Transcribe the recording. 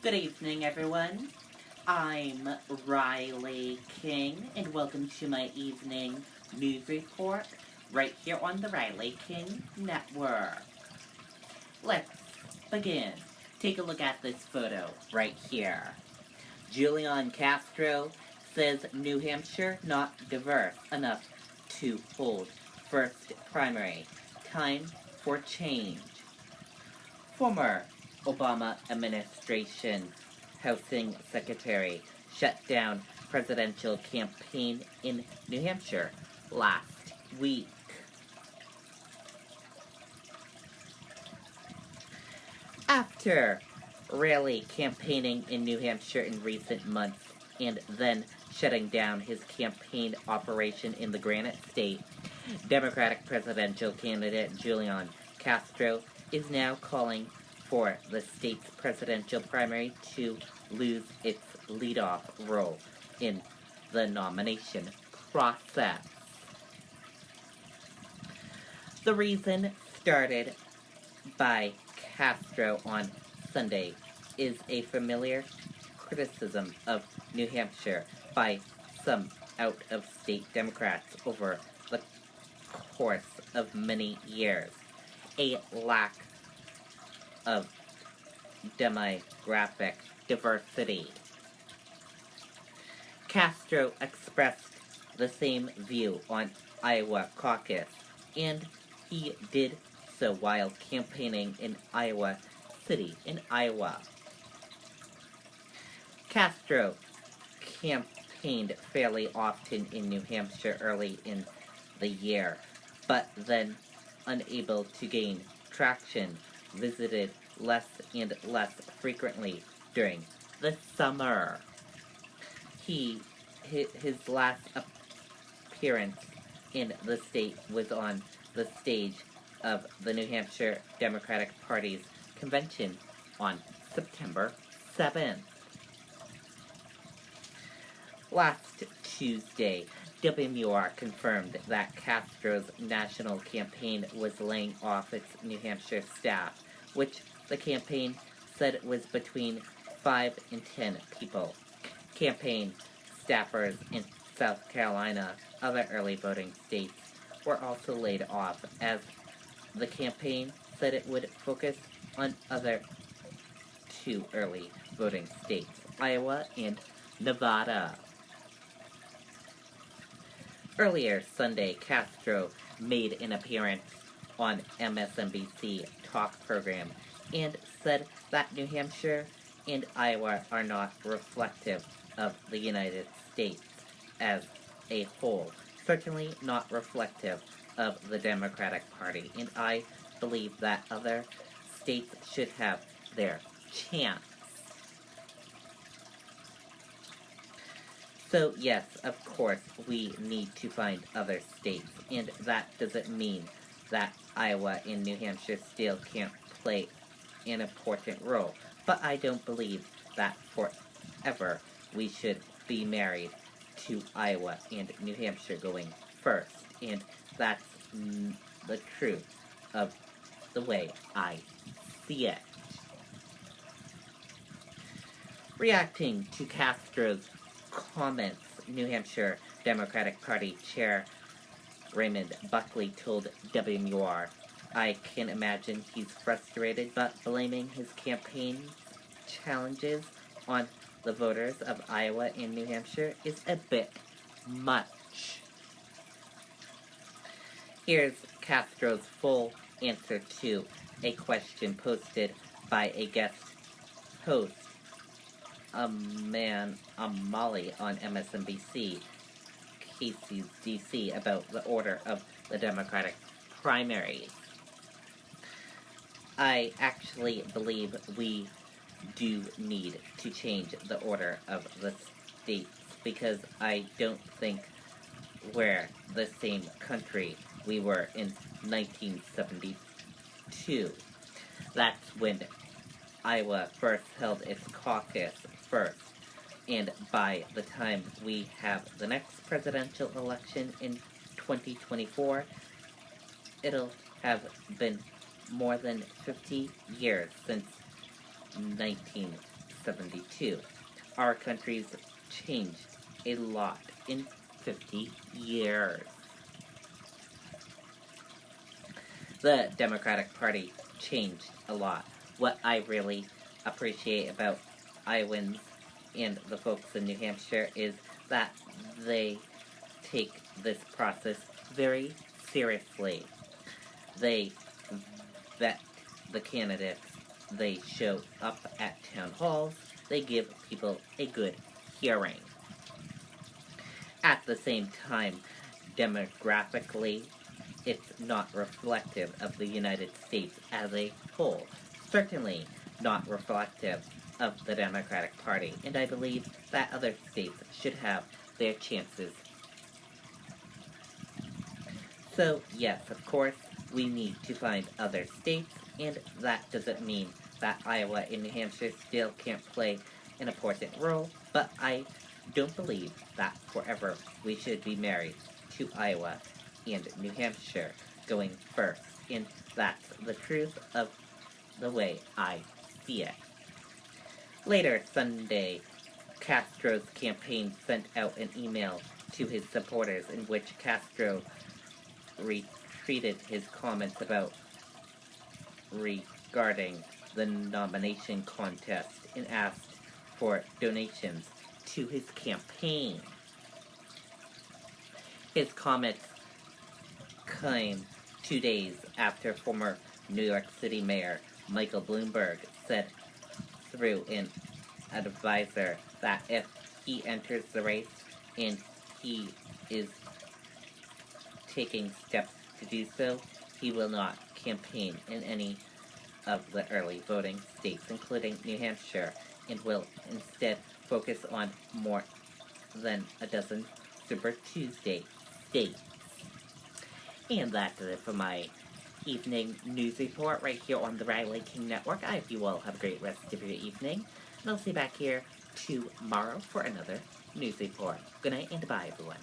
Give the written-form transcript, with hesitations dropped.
Good evening, everyone. I'm Riley King, and welcome to my evening news report right here on the Riley King Network. Let's begin. Take a look at this photo right here. Julian Castro says New Hampshire not diverse enough to hold first primary. Time for change. Former Obama administration housing secretary shut down presidential campaign in New Hampshire last week. After rarely campaigning in New Hampshire in recent months and then shutting down his campaign operation in the Granite State, Democratic presidential candidate Julian Castro is now calling for the state's presidential primary to lose its leadoff role in the nomination process. The reason started by Castro on Sunday is a familiar criticism of New Hampshire by some out-of-state Democrats over the course of many years. A lack of demographic diversity. Castro expressed the same view on Iowa caucus, and he did so while campaigning in Iowa City in Iowa. Castro campaigned fairly often in New Hampshire early in the year, but then, unable to gain traction, visited less and less frequently during the summer. His last appearance in the state was on the stage of the New Hampshire Democratic Party's convention on September 7th. Last Tuesday, WMUR confirmed that Castro's national campaign was laying off its New Hampshire staff, which the campaign said was between 5 and 10 people. Campaign staffers in South Carolina, other early voting states, were also laid off, as the campaign said it would focus on other two early voting states, Iowa and Nevada. Earlier Sunday, Castro made an appearance on MSNBC talk program and said that New Hampshire and Iowa are not reflective of the United States as a whole, certainly not reflective of the Democratic Party, and I believe that other states should have their chance. So yes, of course, we need to find other states, and that doesn't mean that Iowa and New Hampshire still can't play an important role. But I don't believe that forever we should be married to Iowa and New Hampshire going first, and that's the truth of the way I see it. Reacting to Castro's comments, New Hampshire Democratic Party Chair Raymond Buckley told WMUR, "I can imagine he's frustrated, but blaming his campaign challenges on the voters of Iowa and New Hampshire is a bit much." Here's Castro's full answer to a question posted by a guest host, Molly on MSNBC, KCDC, about the order of the Democratic primaries. I actually believe we do need to change the order of the states, because I don't think we're the same country we were in 1972. That's when Iowa first held its caucus first, and by the time we have the next presidential election in 2024, it'll have been more than 50 years since 19 1872. Our country's changed a lot in 50 years. The Democratic Party changed a lot. What I really appreciate about Iowans and the folks in New Hampshire is that they take this process very seriously. They vet the candidates. They show up at town halls. They give people a good hearing. At the same time, demographically, it's not reflective of the United States as a whole. Certainly not reflective of the Democratic Party, and I believe that other states should have their chances. So, yes, of course, we need to find other states, and that doesn't mean that Iowa and New Hampshire still can't play an important role, but I don't believe that forever we should be married to Iowa and New Hampshire going first, and that's the truth of the way I see it. Later Sunday, Castro's campaign sent out an email to his supporters in which Castro retreated his comments regarding the nomination contest and asked for donations to his campaign. His comments came 2 days after former New York City Mayor Michael Bloomberg said through an advisor that if he enters the race, and he is taking steps to do so, he will not campaign in any of the early voting states, including New Hampshire, and will instead focus on more than a dozen Super Tuesday states. And that's it for my evening news report right here on the Riley King Network. I hope you all have a great rest of your evening, and I'll see you back here tomorrow for another news report. Good night and bye, everyone.